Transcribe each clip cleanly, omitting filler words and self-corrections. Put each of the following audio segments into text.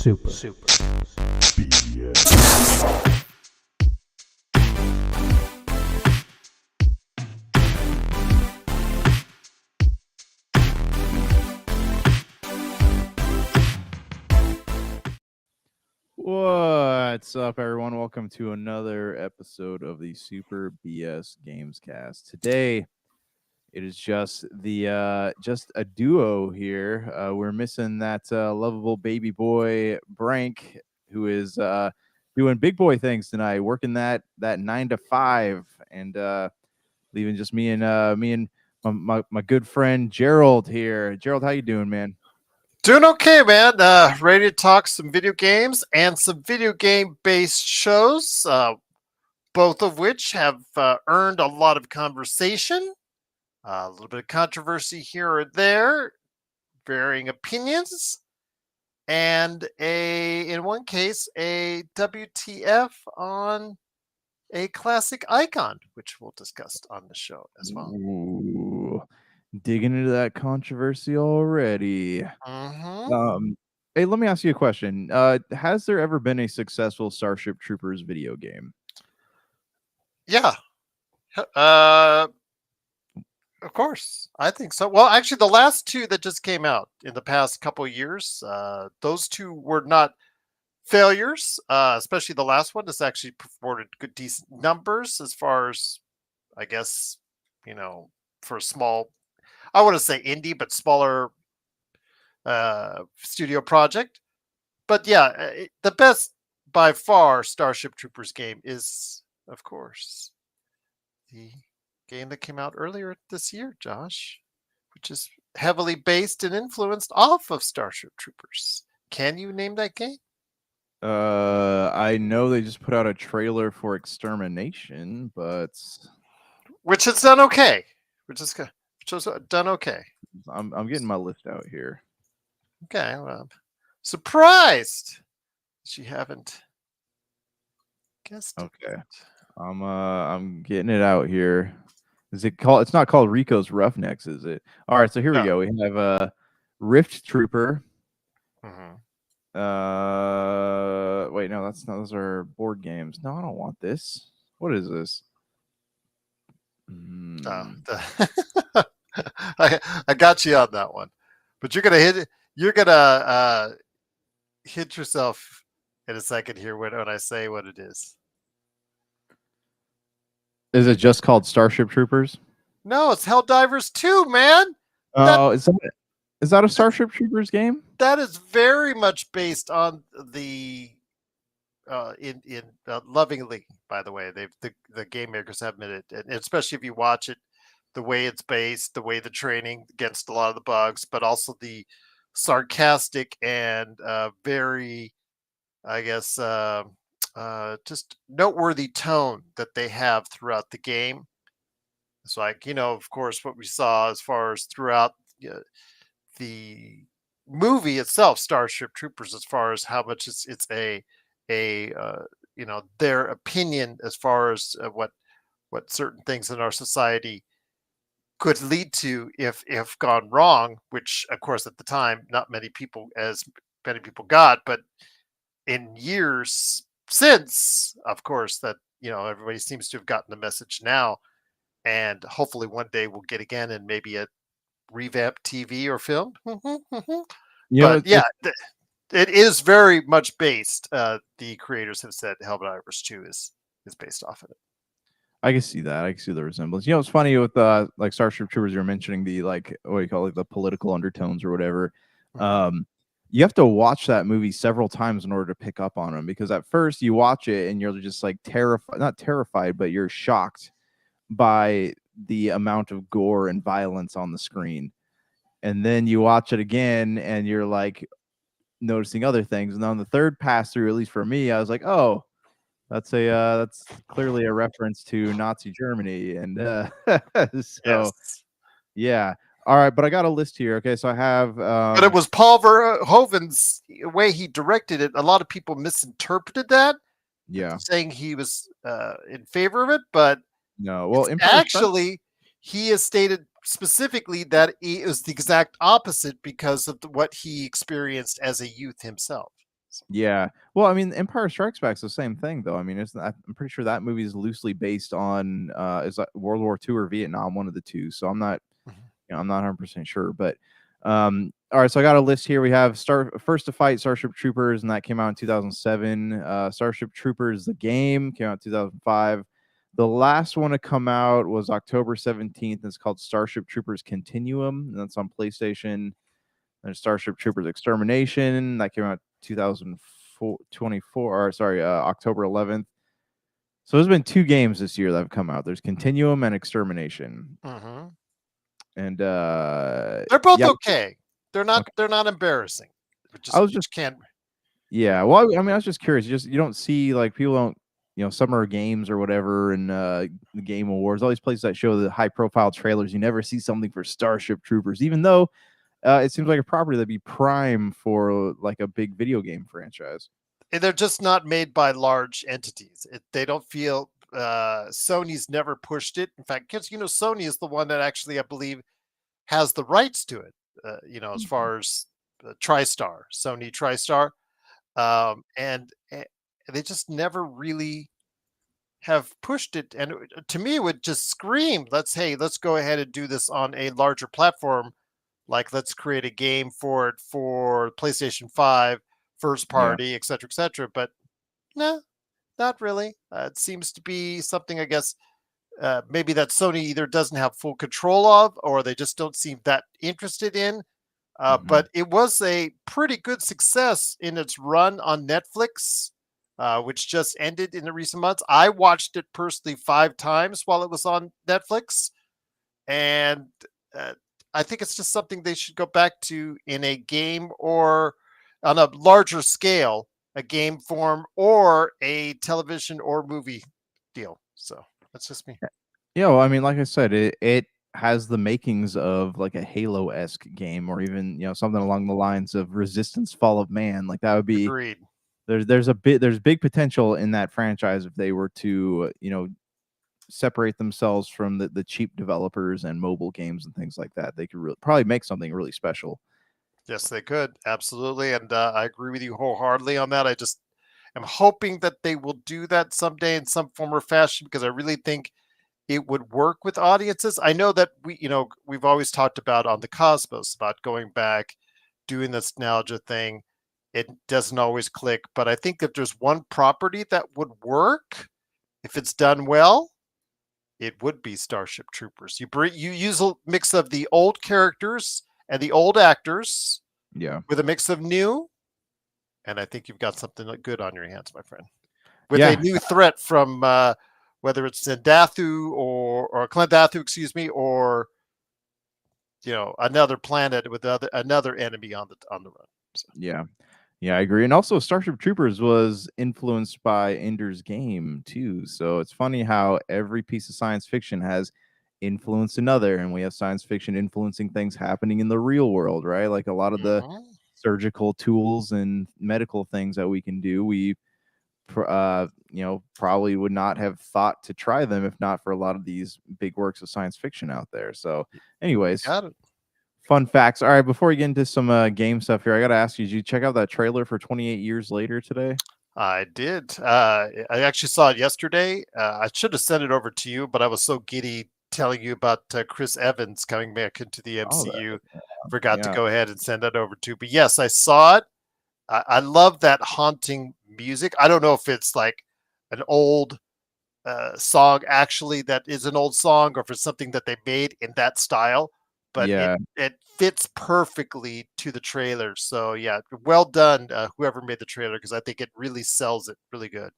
BS. What's up, everyone? Welcome to another episode of the Super BS Gamescast. Today, it is just a duo here. We're missing that lovable baby boy Brank, who is doing big boy things tonight, working that 9 to 5, and leaving just me and my good friend Gerald here. Gerald, how you doing, man? Doing okay, man. Ready to talk some video games and some video game-based shows, both of which have earned a lot of conversation, a little bit of controversy here or there, varying opinions, and in one case, a WTF on a classic icon, which we'll discuss on the show as well. Ooh, digging into that controversy already. Mm-hmm. Hey, let me ask you a question. Has there ever been a successful Starship Troopers video game? Yeah. Of course, I think so. Well, actually, the last two that just came out in the past couple of years, those two were not failures. Especially the last one has actually reported good, decent numbers as far as, I guess, for a small, I want to say indie, but smaller studio project. But yeah, the best by far Starship Troopers game is, of course, the game that came out earlier this year, Josh, which is heavily based and influenced off of Starship Troopers. Can you name that game? I know they just put out a trailer for Extermination, but Which has done okay. Which has done okay. I'm getting my list out here. Okay, well, I'm surprised that you haven't guessed it. Okay. I'm getting it out here. Is it called? It's not called Rico's Roughnecks, is it? All right, so here we go. We have Rift Trooper. Mhm. Wait, no, that's not. Those are board games. No, I don't want this. What is this? I got you on that one, but you're gonna hit yourself in a second here when I say what it is. Is it just called Starship Troopers? No, it's Helldivers 2, man. Oh, is that a Starship Troopers game? That is very much based on the in lovingly, by the way. The game makers have admitted it, and especially if you watch it, the way it's based, the way the training against a lot of the bugs, but also the sarcastic and very, I guess, just noteworthy tone that they have throughout the game. It's like, of course, what we saw as far as throughout the movie itself, Starship Troopers, as far as how much it's a their opinion as far as what certain things in our society could lead to if gone wrong, which of course at the time not many people got, but in years since, of course, that everybody seems to have gotten the message now, and hopefully one day we'll get again in maybe a revamped TV or film. But yeah, it is very much based. The creators have said Helldivers 2 is based off of it. I can see that. I can see the resemblance. It's funny with like Starship Troopers, you're mentioning the like what do you call it, the political undertones or whatever. You have to watch that movie several times in order to pick up on them, because at first you watch it and you're just like not terrified, but you're shocked by the amount of gore and violence on the screen. And then you watch it again and you're like noticing other things. And on the third pass through, at least for me, I was like, oh, that's clearly a reference to Nazi Germany. And so Yes. Yeah. All right, but I got a list here. Okay, so I have but it was Paul Verhoeven's way he directed it. A lot of people misinterpreted that. Yeah. Saying he was in favor of it, but no. Well, actually, he has stated specifically that it was the exact opposite because of what he experienced as a youth himself. Yeah. Well, I mean, Empire Strikes Back's the same thing, though. I mean, I'm pretty sure that movie is loosely based on is that World War II or Vietnam, one of the two. So I'm not, Mhm. I'm not 100% sure. But all right. So I got a list here. We have First to Fight Starship Troopers, and that came out in 2007. Starship Troopers, the game, came out in 2005. The last one to come out was October 17th. It's called Starship Troopers Continuum, and that's on PlayStation. There's Starship Troopers Extermination that came out 2024, or sorry, October 11th. So there's been two games this year that have come out. There's Continuum and Extermination, Mhm. and They're both yeah, okay. They're not okay. they're not embarrassing. I was You just just can't. yeah. Well, I mean, I was just curious. You don't see like people don't summer games or whatever, and the Game Awards, all these places that show the high profile trailers. You never see something for Starship Troopers, even though it seems like a property that'd be prime for like a big video game franchise. They're just not made by large entities. They don't feel Sony's never pushed it. In fact, because Sony is the one that actually, I believe, has the rights to it. As Mhm. far as TriStar, Sony TriStar, and they just never really have pushed it. And to me, it would just scream, let's go ahead and do this on a larger platform. Like, let's create a game for it for PlayStation 5, first Yeah. party, etc., etc. But no, not really. It seems to be something, I guess, maybe that Sony either doesn't have full control of, or they just don't seem that interested in. Mhm. But it was a pretty good success in its run on Netflix, which just ended in the recent months. I watched it personally 5 times while it was on Netflix, and uh, I think it's just something they should go back to in a game or on a larger scale, a game form or a television or movie deal. So that's just me. Yeah, well, I mean, like I said, it has the makings of like a Halo-esque game, or even something along the lines of Resistance: Fall of Man. Like that would be Agreed. there's big potential in that franchise if they were to separate themselves from the cheap developers and mobile games and things like that. They could probably make something really special. Yes, they could. Absolutely. And I agree with you wholeheartedly on that. I just am hoping that they will do that someday in some form or fashion, because I really think it would work with audiences. I know that we've always talked about on the Cosmos about going back, doing the nostalgia thing. It doesn't always click, but I think if there's one property that would work, if it's done well, it would be Starship Troopers. You use a mix of the old characters and the old actors Yeah. with a mix of new, and I think you've got something good on your hands, my friend. With a Yeah. new threat from whether it's Zendathu or Clendathu, excuse me, or another planet with another enemy on the run. So, Yeah. Yeah, I agree. And also Starship Troopers was influenced by Ender's Game too. So it's funny how every piece of science fiction has influenced another, and we have science fiction influencing things happening in the real world, right? Like a lot of the mhm. surgical tools and medical things that we can do, we probably would not have thought to try them if not for a lot of these big works of science fiction out there. So You anyways, got it. fun facts. All right, before we get into some game stuff here, I got to ask you, did you check out that trailer for 28 Years Later today? I did. I actually saw it yesterday. I should have sent it over to you, but I was so giddy telling you about Chris Evans coming back into the Oh, MCU. that, Forgot to yeah, go ahead and send that over to you. But yes, I saw it. I love that haunting music. I don't know if it's like an old song actually that is an old song, or if it's something that they made in that style, but it yeah, it fits perfectly to the trailer. So yeah, well done, whoever made the trailer, because I think it really sells it really good.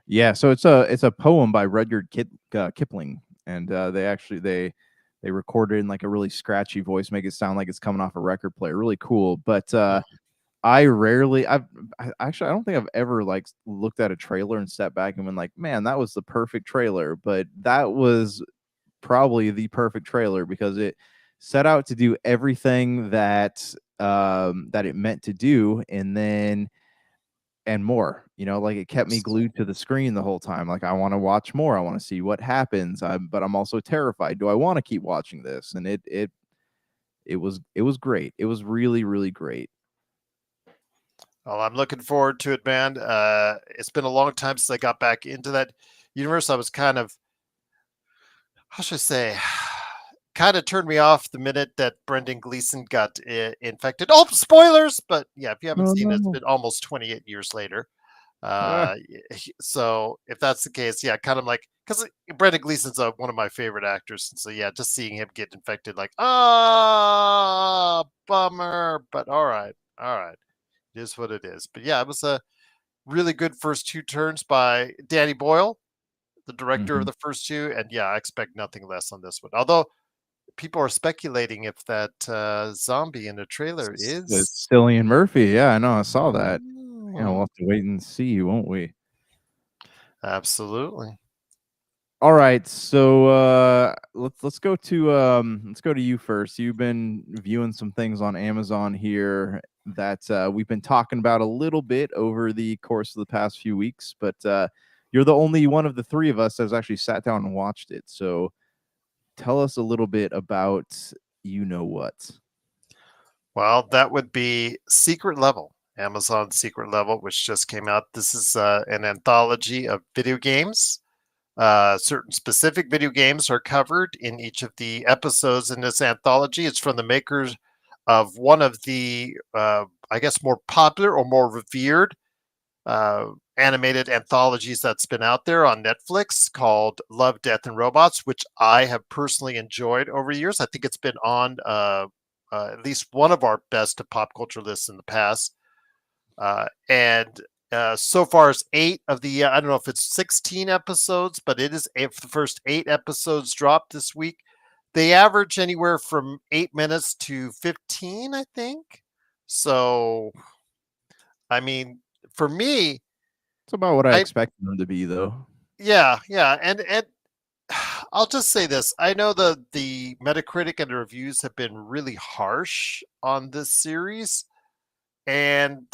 yeah. So it's a poem by Rudyard Kipling, and they recorded in like a really scratchy voice, make it sound like it's coming off a record player. Really cool. But Mhm. I don't think I've ever like looked at a trailer and stepped back and been like, man, that was the perfect trailer. But that was probably the perfect trailer because it set out to do everything that it meant to do, and more. Like it kept me Yes. glued to the screen the whole time. Like I want to watch more. I want to see what happens. But I'm also terrified. Do I want to keep watching this? And it was great. It was really, really great. Well, I'm looking forward to it, man. It's been a long time since I got back into that universe. I was kind of, how should I say, kind of turned me off the minute that Brendan Gleeson got infected. Oh, spoilers! But yeah, if you haven't Oh seen it, it's no. been almost 28 years later. Ah, So if that's the case, yeah, kind of like because Brendan Gleeson's one of my favorite actors. So yeah, just seeing him get infected, like, ah, bummer. But all right, it is what it is. But yeah, it was a really good first two turns by Danny Boyle, the director of mhm. the first two, and yeah, I expect nothing less on this one. Although people are speculating if that zombie in the trailer is. It's Cillian Murphy. Yeah, I know. I saw that. Yeah, we'll Oh, have to wait and see, won't we? absolutely. All right, so let's go to you first. You've been viewing some things on Amazon here that we've been talking about a little bit over the course of the past few weeks, but you're the only one of the three of us that's actually sat down and watched it. So tell us a little bit about you know what. Well, that would be Secret Level, Amazon Secret Level, which just came out. This is an anthology of video games. Certain specific video games are covered in each of the episodes in this anthology. It's from the makers of one of the, I guess, more popular or more revered uh, animated anthologies that's been out there on Netflix called Love, Death, and Robots, which I have personally enjoyed over years. I think it's been on at least one of our best pop culture lists in the past. And so far as eight of the, I don't know if it's 16 episodes, but it is if the first eight episodes dropped this week. They average anywhere from 8 minutes to 15, I think. So, I mean, for me, It's about what I I expected them to be, though. yeah, and I'll just say this: I know the Metacritic and the reviews have been really harsh on this series, and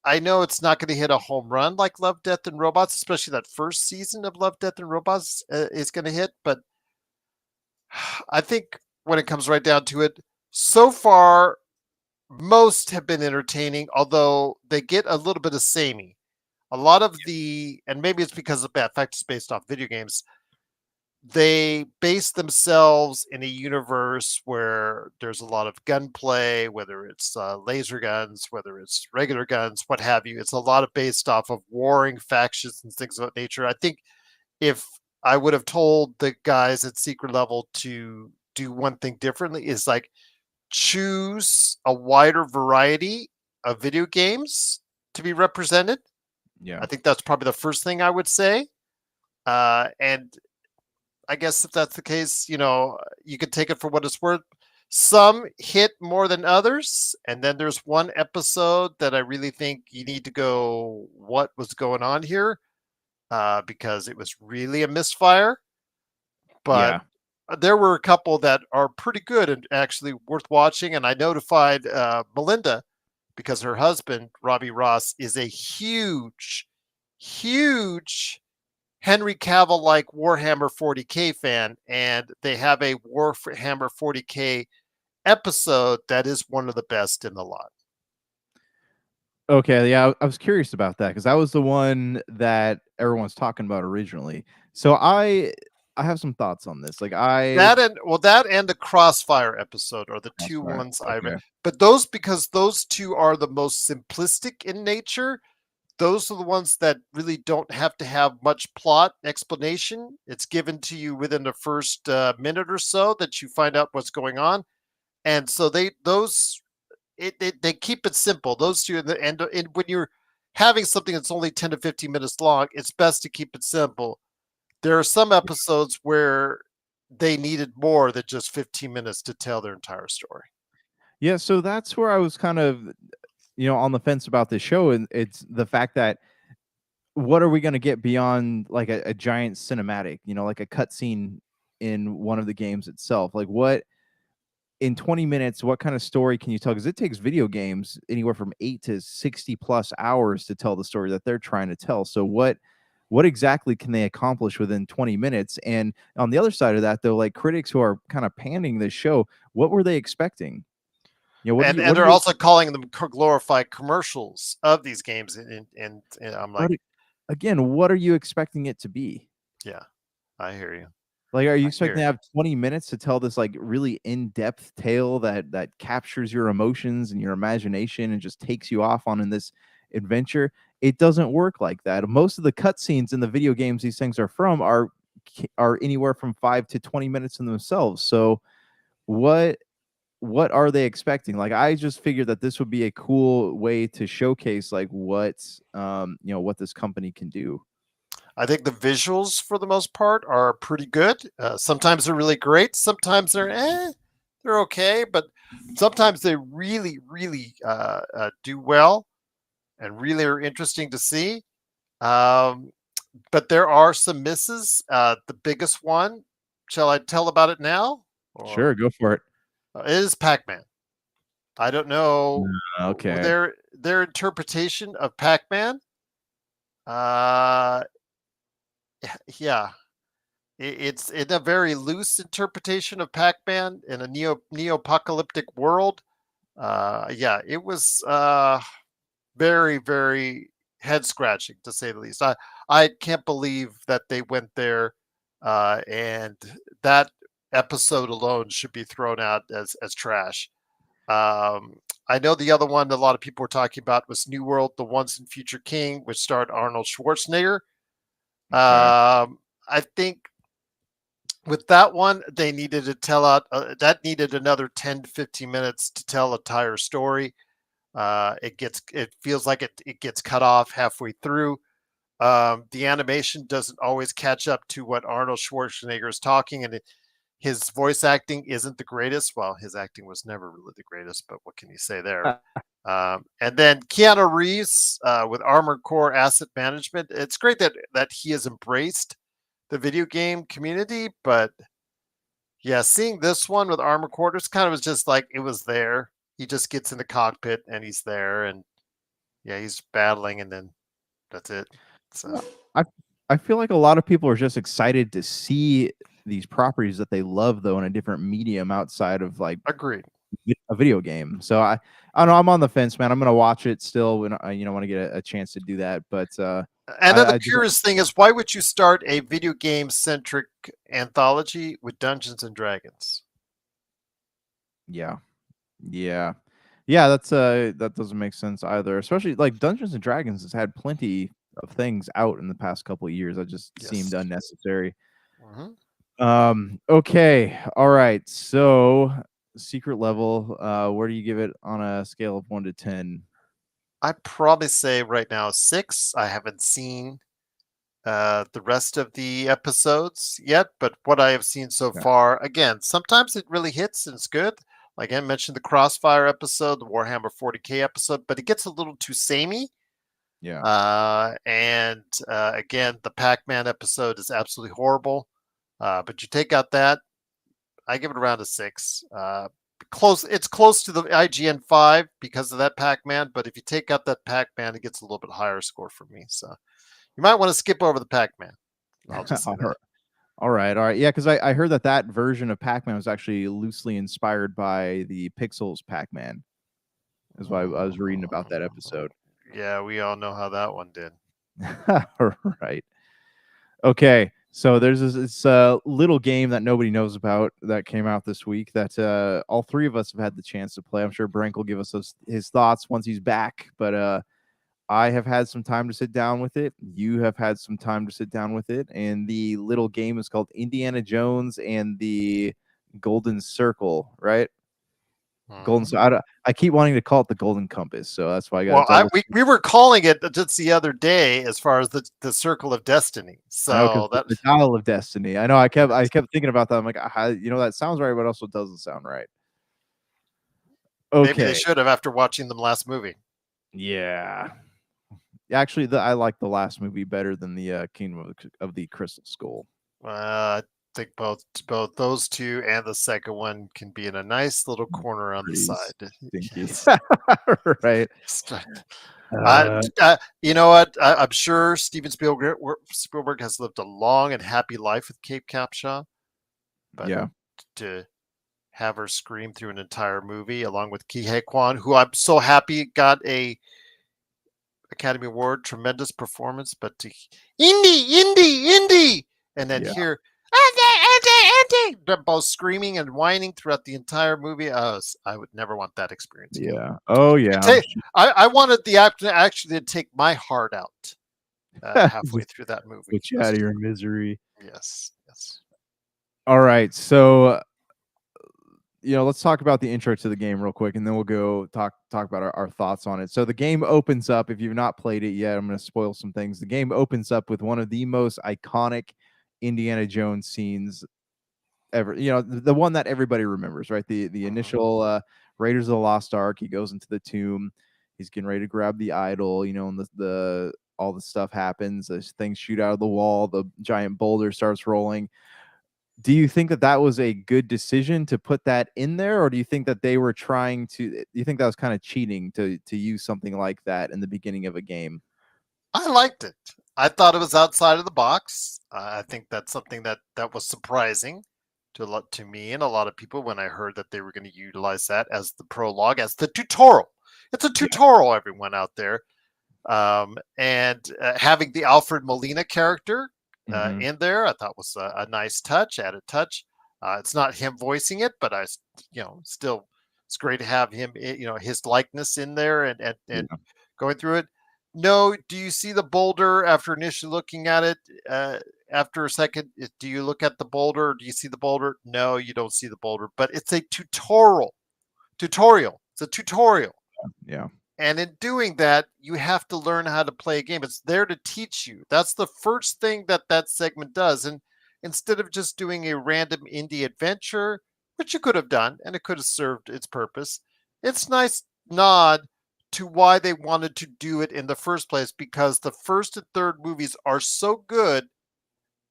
I know it's not going to hit a home run like Love, Death, and Robots, especially that first season of Love, Death, and Robots is going to hit. But I think when it comes right down to it, so far most have been entertaining, although they get a little bit of samey. A lot of the, and maybe it's because of bad fact it's based off video games, they base themselves in a universe where there's a lot of gunplay, whether it's laser guns, whether it's regular guns, what have you. It's a lot of based off of warring factions and things of that nature. I think if I would have told the guys at Secret Level to do one thing differently, is like choose a wider variety of video games to be represented. Yeah. I think that's probably the first thing I would say. And I guess if that's the case, you can take it for what it's worth. Some hit more than others, and then there's one episode that I really think you need to go, what was going on here? Because it was really a misfire. But Yeah. there were a couple that are pretty good and actually worth watching. And I notified Melinda because her husband, Robbie Ross, is a huge, huge Henry Cavill like Warhammer 40K fan, and they have a Warhammer 40K episode that is one of the best in the lot. Okay, yeah, I was curious about that because that was the one that everyone's talking about originally. So I have some thoughts on this. Like I That and the Crossfire episode are the two Crossfire. ones I read. Okay. But those, because those two are the most simplistic in nature, those are the ones that really don't have to have much plot explanation. It's given to you within the first minute or so that you find out what's going on, and so they keep it simple. Those two, and when you're having something that's only 10 to 15 minutes long, it's best to keep it simple. There are some episodes where they needed more than just 15 minutes to tell their entire story. Yeah, so that's where I was kind of, on the fence about this show, and it's the fact that what are we going to get beyond like a giant cinematic, like a cutscene in one of the games itself? Like what in 20 minutes, what kind of story can you tell? Because it takes video games anywhere from 8 to 60 plus hours to tell the story that they're trying to tell. So what exactly can they accomplish within 20 minutes? And on the other side of that, though, like critics who are kind of panning this show, what were they expecting? And what do they're you also calling them glorified commercials of these games, and I'm but like, again, what are you expecting it to be? yeah, I hear you. Like, are you I hear expecting to you. have 20 minutes to tell this like really in-depth tale that captures your emotions and your imagination and just takes you off on in this adventure? It doesn't work like that. Most of the cutscenes in the video games these things are from are anywhere from 5 to 20 minutes in themselves. So what what are they expecting? Like, I just figured that this would be a cool way to showcase like what this company can do. I think the visuals for the most part are pretty good. Sometimes they're really great. Sometimes they're okay, but sometimes they really, really do well and really are interesting to see. Um, but there are some misses. The biggest one, shall I tell about it now? Or Sure, go for it. it is Pac-Man. I don't know Okay. their interpretation of Pac-Man. Uh, yeah, it's in a very loose interpretation of Pac-Man in a neo-apocalyptic world. Yeah, it was very, very head scratching to say the least. I can't believe that they went there, and that episode alone should be thrown out as trash. Um, I know the other one that a lot of people were talking about was New World, the Once and Future King, which starred Arnold Schwarzenegger. Okay. I think with that one, they needed to tell out that needed another 10 to 15 minutes to tell a entire story. It feels like it gets cut off halfway through. The animation doesn't always catch up to what Arnold Schwarzenegger is talking, and his voice acting isn't the greatest. Well, his acting was never really the greatest, but what can you say there? And then Keanu Reeves with Armored Core Asset Management. It's great that he has embraced the video game community, but yeah, seeing this one with Armored Core just kind of was just like it was there. He just gets in the cockpit and he's there, and yeah, he's battling, and then that's it. So I I feel like a lot of people are just excited to see these properties that they love though in a different medium outside of like agreed. a video game. So I don't know, I'm on the fence, man. I'm gonna watch it still when I want to get a chance to do that. But And then the I just purest thing is, why would you start a video game centric anthology with Dungeons and Dragons? yeah. Yeah. Yeah, that doesn't make sense either. Especially like Dungeons and Dragons has had plenty of things out in the past couple of years that just seemed Yes. unnecessary. Hmm. Okay. All right. So secret level, where do you give it on a scale of 1 to 10? I'd probably say right now 6. I haven't seen the rest of the episodes yet, but what I have seen so Yeah. far, again, sometimes it really hits and it's good. Like I mentioned, the Crossfire episode, the Warhammer 40K episode, but it gets a little too samey. Yeah. And again, the Pac-Man episode is absolutely horrible. But you take out that, I give it around a 6. Close. It's close to the IGN 5 because of that Pac-Man. But if you take out that Pac-Man, it gets a little bit higher score for me. So you might want to skip over the Pac-Man. I'll just say All that. right. All right. All right. Yeah, because I heard that version of Pac-Man was actually loosely inspired by the Pixels Pac-Man. Is why I was reading about that episode. Yeah, we all know how that one did. All right. Okay, so there's this little game that nobody knows about that came out this week that all three of us have had the chance to play. I'm sure Brank will give us his thoughts once he's back, but I have had some time to sit down with it. You have had some time to sit down with it, and the little game is called Indiana Jones and the Golden Circle, right? Golden. Mhm. So I keep wanting to call it the Golden Compass, so that's why I got to Well, double. we were calling it just the other day as far as the Circle of Destiny. I know because So that the Dial of Destiny. I know I kept thinking about that. I'm like, that sounds right, but also doesn't sound right. maybe they Okay. should have after watching the last movie. Yeah. Actually, I like the last movie better than the Kingdom of the Crystal Skull. I think both those two and the second one can be in a nice little corner on the Pretty side. stinky. Yes. Right. Uh, Uh, you know what? I'm sure Steven Spielberg has lived a long and happy life with Cape Capshaw, but yeah. to have her scream through an entire movie along with Kihei Kwan, who I'm so happy got a Academy Award, tremendous performance, but to indie, and then Yeah. hear Andy, they're both screaming and whining throughout the entire movie. I would never want that experience again. Yeah. Oh yeah. I'm Take, I wanted the actor actually to take my heart out halfway just through that movie. put you out of your misery. Yes, yes. All right. So let's talk about the intro to the game real quick, and then we'll go talk about our thoughts on it. So the game opens up. If you've not played it yet, I'm going to spoil some things. The game opens up with one of the most iconic Indiana Jones scenes ever. The one that everybody remembers, right? The initial Raiders of the Lost Ark. He goes into the tomb. He's getting ready to grab the idol. And the all the stuff happens. As things shoot out of the wall. The giant boulder starts rolling. Do you think that was a good decision to put that in there, or do you think that they were trying to? Do you think that was kind of cheating to use something like that in the beginning of a game? I liked it. I thought it was outside of the box. I think that's something that was surprising to me and a lot of people when I heard that they were going to utilize that as the prologue, as the tutorial. It's a Yeah. tutorial, everyone out there. And having the Alfred Molina character Mm-hmm. in there, I thought was a nice touch, added touch. It's not him voicing it, but still, it's great to have him, his likeness in there and Yeah. going through it. No, do you see the boulder after initially looking at it? After a second, do you look at the boulder? Do you see the boulder? No, you don't see the boulder, but it's a tutorial. It's a tutorial. Yeah. And in doing that, you have to learn how to play a game. It's there to teach you. That's the first thing that segment does. And instead of just doing a random indie adventure, which you could have done and it could have served its purpose, it's nice nod to why they wanted to do it in the first place, because the first and third movies are so good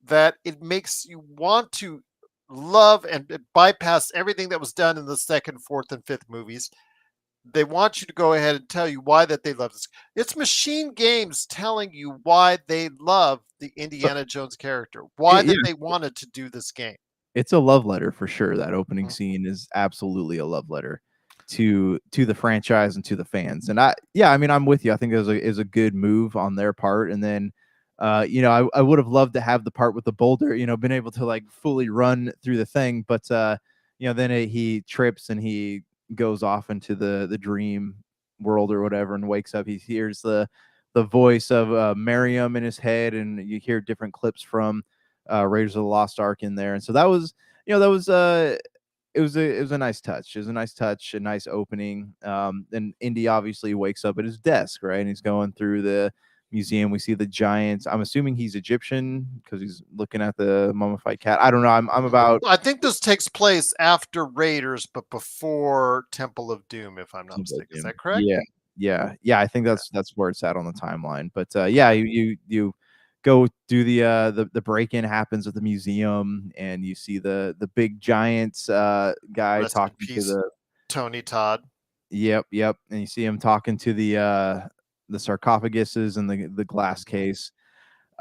that it makes you want to love and bypass everything that was done in the second, fourth, and fifth movies. They want you to go ahead and tell you why that they love this. It's Machine Games telling you why they love the So Indiana Jones character, why yeah, that they wanted to do this game. it's a love letter for sure. That opening Mhm. scene is absolutely a love letter to the franchise and to the fans. And I mean, I'm with you. I think it was a good move on their part. And then, I would have loved to have the part with the boulder, been able to like fully run through the thing. But then he trips and he goes off into the dream world or whatever and wakes up. He hears the voice of Miriam in his head, and you hear different clips from Raiders of the Lost Ark in there. And so that was, that was it was a nice touch. It was a nice touch, a nice opening. And Indy obviously wakes up at his desk, right? And he's going through the museum. We see the giants. I'm assuming he's Egyptian because he's looking at the mummified cat. I don't know. I'm about I think this takes place after Raiders, but before Temple of Doom, if I'm not mistaken. Is that correct? yeah, yeah. I think Okay. that's where it's at on the timeline. But yeah, you go do the break in happens at the museum, and you see the big giants guy Rest in talking to peace, the Tony Todd. yep, and you see him talking to the sarcophaguses and the glass case.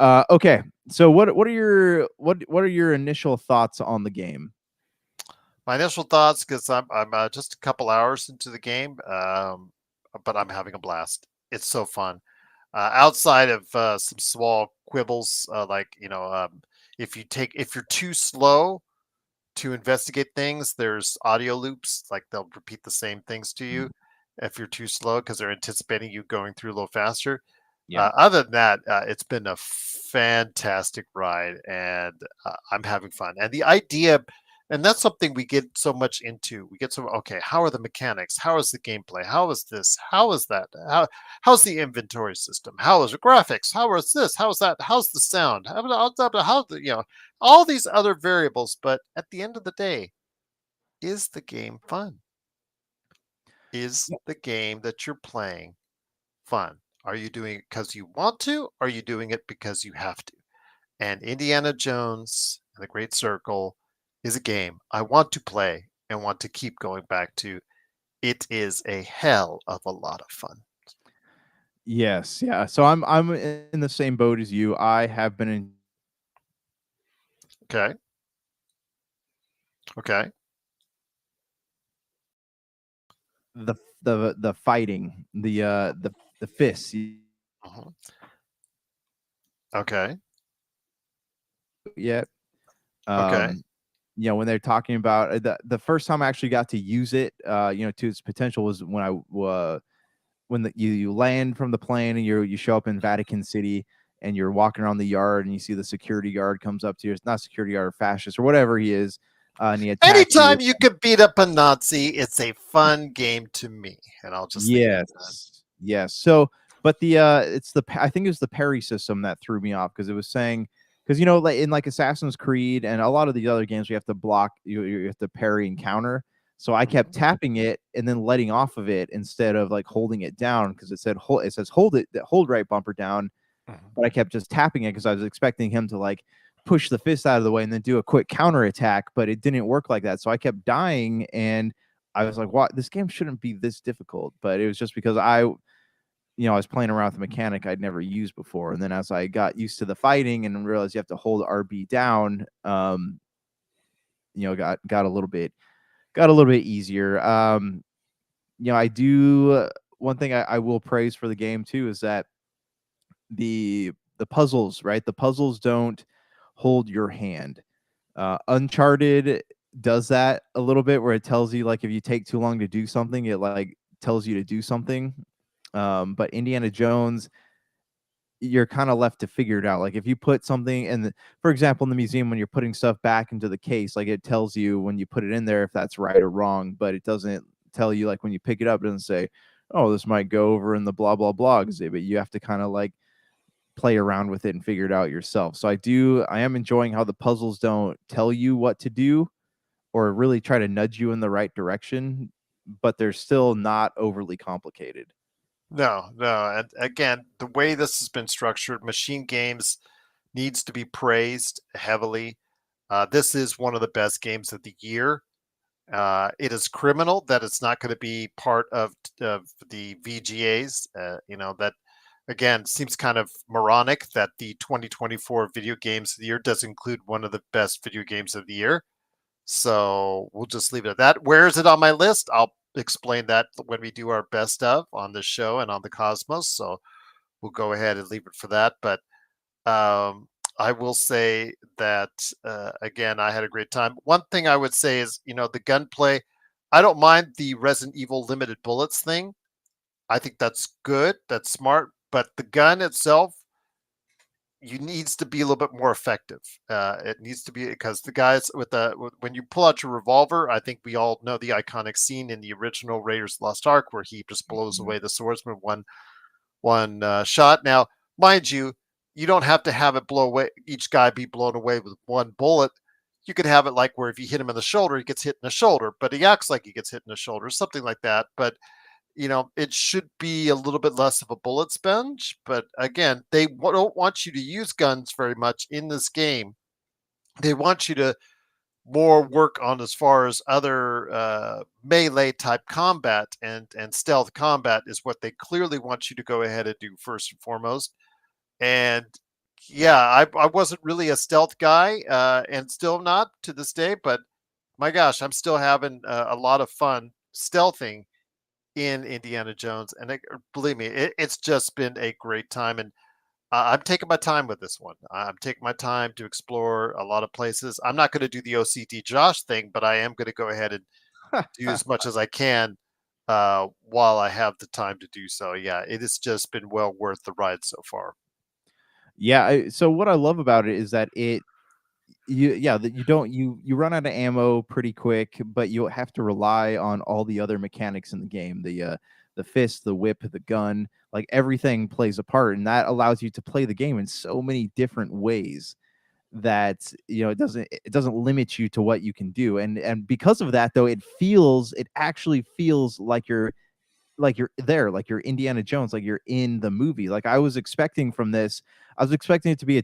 Okay, so what are your initial thoughts on the game? My initial thoughts, because I'm just a couple hours into the game, but I'm having a blast. It's so fun. Outside of some small quibbles, like if you're too slow to investigate things, there's audio loops, like they'll repeat the same things to Mm, you if you're too slow because they're anticipating you going through a little faster. yeah. Other than that, it's been a fantastic ride, and I'm having fun. And the idea, and that's something we get so much into. We get so okay. How are the mechanics? How is the gameplay? How is this? How is that? How's the inventory system? How is the graphics? How is this? How is that? How's the sound? How the all these other variables? But at the end of the day, is the game fun? Is the game that you're playing fun? Are you doing it because you want to? Or are you doing it because you have to? And Indiana Jones and the Great Circle is a game I want to play and want to keep going back to. It is a hell of a lot of fun. Yes, yeah. So I'm in the same boat as you. I have been in Okay. Okay. the the fighting, the fists. Mhm. Okay. Yet, Okay. um, when they're talking about the first time I actually got to use it, to its potential was when you land from the plane and you show up in Vatican City and you're walking around the yard and you see the security guard comes up to you. It's not security guard or fascist or whatever he is, and he attacks you. Anytime you could beat up a Nazi, it's a fun game to me, and I'll just leave it at that. Yes, yes. So, but I think it was the parry system that threw me off because it was saying because like in like Assassin's Creed and a lot of these other games, you have to block, you have to parry and counter. So I kept Mhm, tapping it and then letting off of it instead of like holding it down because it says hold right bumper down, mhm. but I kept just tapping it because I was expecting him to like push the fist out of the way and then do a quick counter attack, but it didn't work like that. So I kept dying and I was like, "What? This game shouldn't be this difficult." But it was just because I was playing around with a mechanic I'd never used before, and then as I got used to the fighting and realized you have to hold RB down, got a little bit easier. I do one thing I will praise for the game too is that the puzzles, right? The puzzles don't hold your hand. Uncharted does that a little bit where it tells you like if you take too long to do something, it like tells you to do something. But Indiana Jones, you're kind of left to figure it out. Like if you put something for example, in the museum when you're putting stuff back into the case, like it tells you when you put it in there if that's right or wrong, but it doesn't tell you like when you pick it up, it doesn't say, "Oh, this might go over in the blah blah blah exhibit." You have to kind of like play around with it and figure it out yourself. So I am enjoying how the puzzles don't tell you what to do or really try to nudge you in the right direction, but they're still not overly complicated. No, no, and again, the way this has been structured, Machine Games needs to be praised heavily. This is one of the best games of the year. It is criminal that it's not going to be part of the VGAs. That again seems kind of moronic that the 2024 Video Games of the Year does include one of the best video games of the year. So we'll just leave it at that. Where is it on my list? I'll explain that when we do our best of on the show and on the Cosmos. So we'll go ahead and leave it for that. But um, I will say that again, I had a great time. One thing I would say is, the gunplay. I don't mind the Resident Evil limited bullets thing. I think that's good. That's smart. But the gun itself, you needs to be a little bit more effective. It needs to be because the guys when you pull out your revolver, I think we all know the iconic scene in the original Raiders of the Lost Ark where he just blows Mhm. away the swordsman one shot. Now, mind you, you don't have to have it blow away. Each guy be blown away with one bullet. You could have it like where if you hit him in the shoulder, he gets hit in the shoulder, but he acts like he gets hit in the shoulder, something like that. But it should be a little bit less of a bullet sponge. But again, they don't want you to use guns very much in this game. They want you to more work on as far as other melee type combat and stealth combat is what they clearly want you to go ahead and do first and foremost. And yeah, I wasn't really a stealth guy and still not to this day, but my gosh, I'm still having a lot of fun stealthing in Indiana Jones, and believe me, it's just been a great time. And I'm taking my time with this one. I'm taking my time to explore a lot of places. I'm not going to do the OCD Josh thing, but I am going to go ahead and do as much as I can while I have the time to do so. Yeah, it has just been well worth the ride so far. Yeah, so what I love about it is that that you don't you run out of ammo pretty quick, but you have to rely on all the other mechanics in the game. The fist, the whip, the gun, like everything plays a part, and that allows you to play the game in so many different ways that it doesn't limit you to what you can do. And because of that though, it actually feels like you're there, like you're Indiana Jones, like you're in the movie. Like I was expecting it to be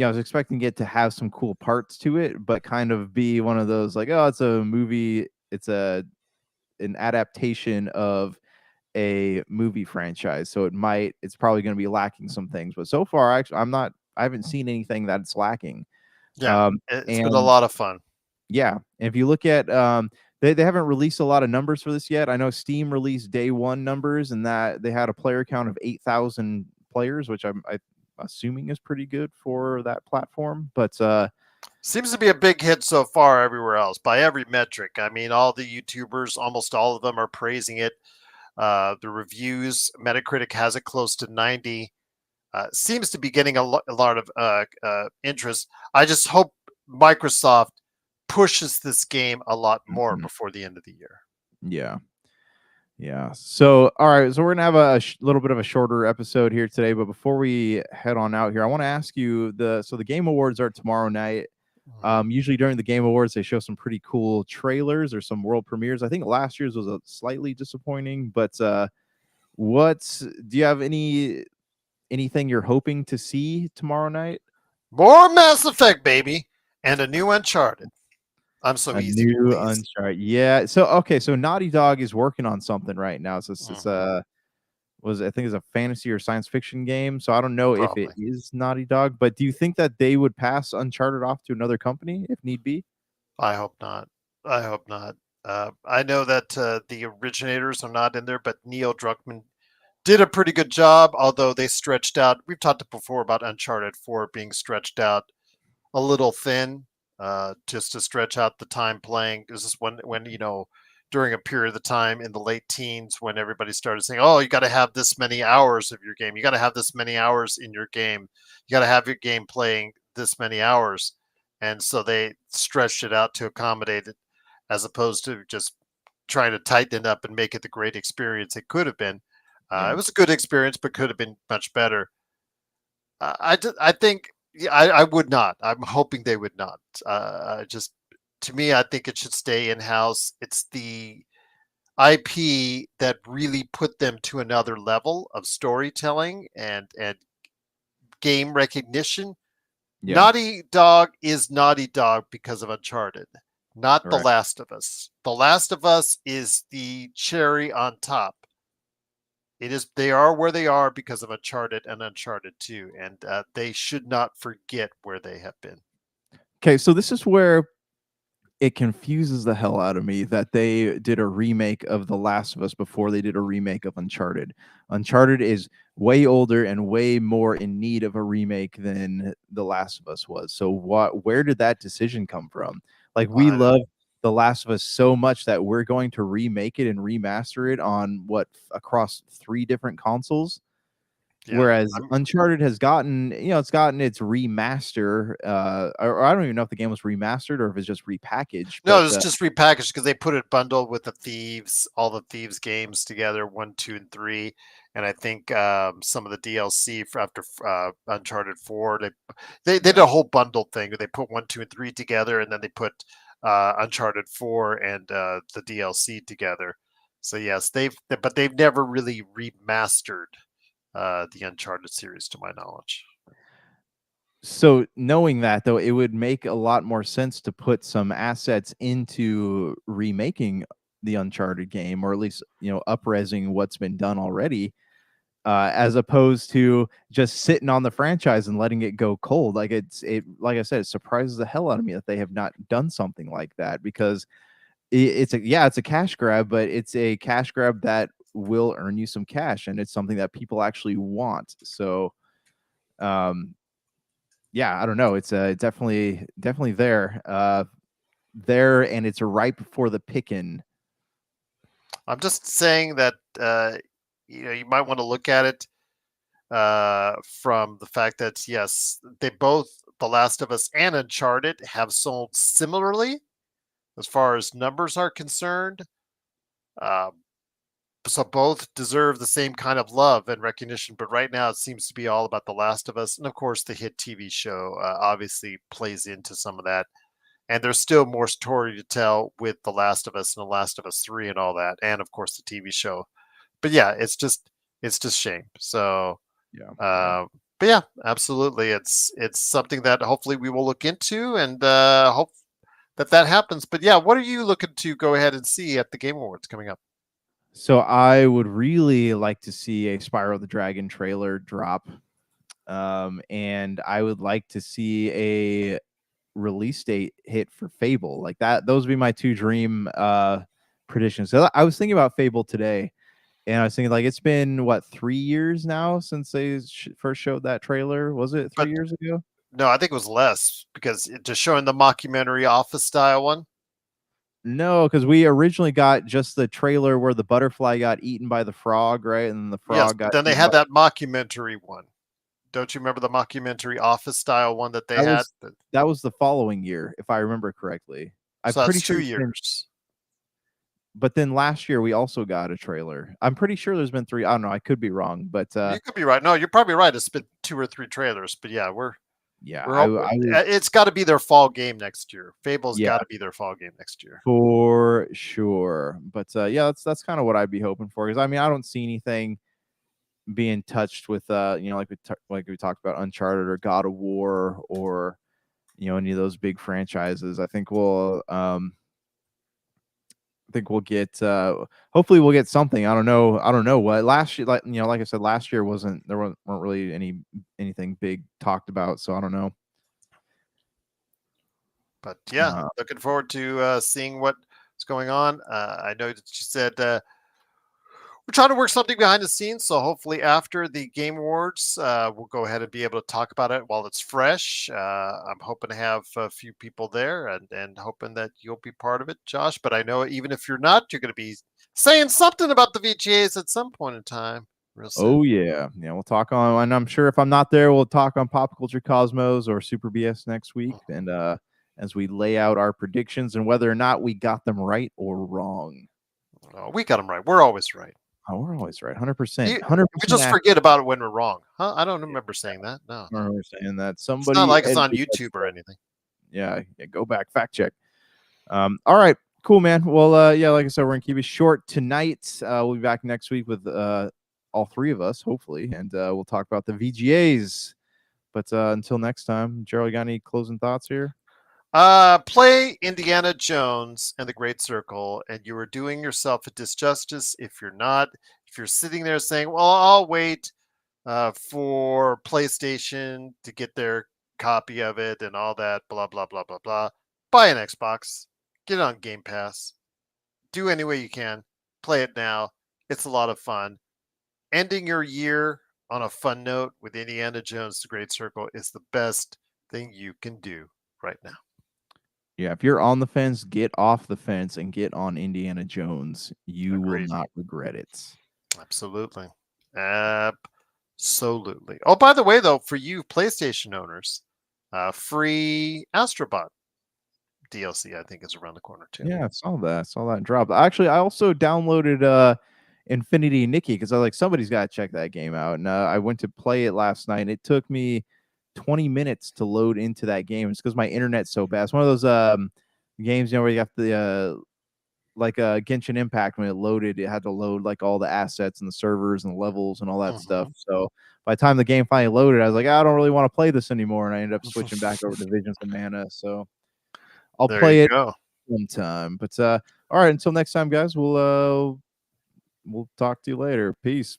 I was expecting it to have some cool parts to it, but kind of be one of those like, oh, it's a movie, it's an adaptation of a movie franchise, so it's probably going to be lacking some things. But so far, actually, I haven't seen anything that's lacking. Yeah, Um, it's been a and lot of fun. yeah, and if you look at They haven't released a lot of numbers for this yet. I know Steam released day one numbers, and that they had a player count of 8,000 players, which I'm assuming is pretty good for that platform. But Seems to be a big hit so far everywhere else by every metric. I mean, all the YouTubers, almost all of them are praising it. The reviews, Metacritic has it close to 90. Seems to be getting a lot of interest. I just hope Microsoft pushes this game a lot more mhm, before the end of the year. yeah. Yeah. So, all right. So we're gonna have a little bit of a shorter episode here today, but before we head on out here, I want to ask you the Game Awards are tomorrow night. Mhm. Usually during the Game Awards, they show some pretty cool trailers or some world premieres. I think last year's was a slightly disappointing, but what do you have anything you're hoping to see tomorrow night? More Mass Effect, baby, and a new Uncharted. I'm so A easy to new please. Uncharted. Yeah. So okay. So Naughty Dog is working on something right now. It's Mhm. was I think it's a fantasy or science fiction game. So I don't know if it Probably. is Naughty Dog, but do you think that they would pass Uncharted off to another company if need be? I hope not. I hope not. I know that the originators are not in there, but Neil Druckmann did a pretty good job, although they stretched out. We've talked before about Uncharted 4 being stretched out a little thin, just to stretch out the time playing. This is when during a period of time in the late teens when everybody started saying, "Oh, you got to have this many hours of your game. You got to have this many hours in your game. You got to have your game playing this many hours," and so they stretched it out to accommodate it, as opposed to just trying to tighten it up and make it the great experience it could have been. It Yeah. was a good experience, but could have been much better. I think yeah, I would not. I'm hoping they would not. Just to me, I think it should stay in house. It's the IP that really put them to another level of storytelling and game recognition. Yeah. Naughty Dog is Naughty Dog because of Uncharted, not The Right. Last of Us. The Last of Us is the cherry on top. It is they are where they are because of Uncharted and Uncharted 2, and they should not forget where they have been. Okay, so this is where it confuses the hell out of me that they did a remake of The Last of Us before they did a remake of Uncharted. Uncharted is way older and way more in need of a remake than The Last of Us was. So where did that decision come from? Like we I don't. love The Last of Us so much that we're going to remake it and remaster it on across 3 different consoles. Yeah, Whereas I'm. Uncharted has gotten, it's gotten its remaster, or I don't even know if the game was remastered or if it's just repackaged, No, but it's just repackaged because they put it bundled with the Thieves, all the Thieves games together, 1, 2, and 3, and I think some of the DLC for after Uncharted 4. They did yeah. a whole bundle thing. They put 1, 2, and 3 together, and then they put Uncharted 4 and the DLC together. So yes, but they've never really remastered the Uncharted series, to my knowledge. So knowing that though, it would make a lot more sense to put some assets into remaking the Uncharted game, or at least upresing what's been done already, as opposed to just sitting on the franchise and letting it go cold. Like like I said, it surprises the hell out of me that they have not done something like that because it's a cash grab, but it's a cash grab that will earn you some cash, and it's something that people actually want. So, um, yeah, I don't know. It's definitely there, and it's ripe for the picking. I'm just saying that you might want to look at it from the fact that yes, they both The Last of Us and Uncharted have sold similarly as far as numbers are concerned. Uh, so both deserve the same kind of love and recognition. But right now, it seems to be all about The Last of Us, and of course, the hit TV show obviously plays into some of that. And there's still more story to tell with The Last of Us and The Last of Us 3 and all that, and of course the TV show. But yeah, it's just shame. So Yeah, yeah. uh, but yeah, absolutely. It's something that hopefully we will look into and hope that happens. But yeah, what are you looking to go ahead and see at the Game Awards coming up? So I would really like to see a Spyro the Dragon trailer drop, and I would like to see a release date hit for Fable. Like that, those would be my two dream predictions. So I was thinking about Fable today, and I was thinking like it's been what 3 years now since they first showed that trailer. Was it 3 But years ago? no, I think it was less because just showing the mockumentary Office style one. No, because we originally got just the trailer where the butterfly got eaten by the frog, right? And the Yes, frog but got then they eaten had by that mockumentary one. Don't you remember the mockumentary Office style one that they that had? was that was the following year, if I remember correctly. I'm So pretty that's sure 2 it's been, years. but then last year we also got a trailer. I'm pretty sure there's been three. I don't know. I could be wrong, but You could be right. No, you're probably right. It's been 2 or 3 trailers, but yeah, yeah, we're all, I was it's got to be their fall game next year. Fable's yeah got to be their fall game next year. for sure. But yeah, that's kind of what I'd be hoping for because I mean I don't see anything being touched with like we talked about Uncharted or God of War or any of those big franchises. I think we'll get hopefully we'll get something. I don't know what last year, like I said, last year weren't really anything big talked about, so I don't know. But yeah, Uh, looking forward to seeing what's going on. I know that you said we're trying to work something behind the scenes, so hopefully after the Game Awards, we'll go ahead and be able to talk about it while it's fresh. I'm hoping to have a few people there and hoping that you'll be part of it, Josh. But I know even if you're not, you're going to be saying something about the VGAs at some point in time, real soon. oh yeah, we'll talk on, and I'm sure if I'm not there, we'll talk on Pop Culture Cosmos or Super BS next week, and as we lay out our predictions and whether or not we got them right or wrong. Oh, we got them right. We're always right. Oh, we're always right, 100%, We 100%. just forget about it when we're wrong. Huh? I don't remember saying that. No, I remember saying that. it's not Somebody like it's on edit that YouTube or stuff. anything. Yeah, go back, fact check. All right, cool, man. Well, yeah, like I said, we're gonna keep it short tonight. We'll be back next week with all three of us, hopefully, and we'll talk about the VGAs. But until next time, Gerald, you got any closing thoughts here? Play Indiana Jones and the Great Circle, and you are doing yourself a disjustice if you're not. If you're sitting there saying, "Well, I'll wait for PlayStation to get their copy of it and all that," blah blah blah blah blah. Buy an Xbox, get it on Game Pass, do any way you can, play it now. It's a lot of fun. Ending your year on a fun note with Indiana Jones: The Great Circle is the best thing you can do right now. Yeah, if you're on the fence, get off the fence and get on Indiana Jones. You will Agreed. not regret it. Absolutely. Absolutely. Oh, by the way, though, for you PlayStation owners, free Astrobot DLC, I think, is around the corner too. Yeah, I saw that. I saw that drop. Actually, I also downloaded Infinity Nikki because I was like, somebody's got to check that game out. And I went to play it last night, and it took me 20 minutes to load into that game. It's because my internet's so bad. It's one of those games, where you got the like Genshin Impact. When it loaded, it had to load like all the assets and the servers and the levels and all that stuff. So by the time the game finally loaded, I was like, I don't really want to play this anymore, and I ended up switching back over to Visions of Mana. So I'll There play you it go. sometime. But all right, until next time, guys, we'll talk to you later. Peace.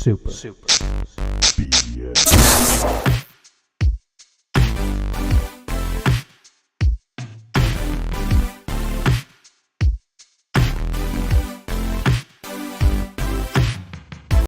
Super. BS.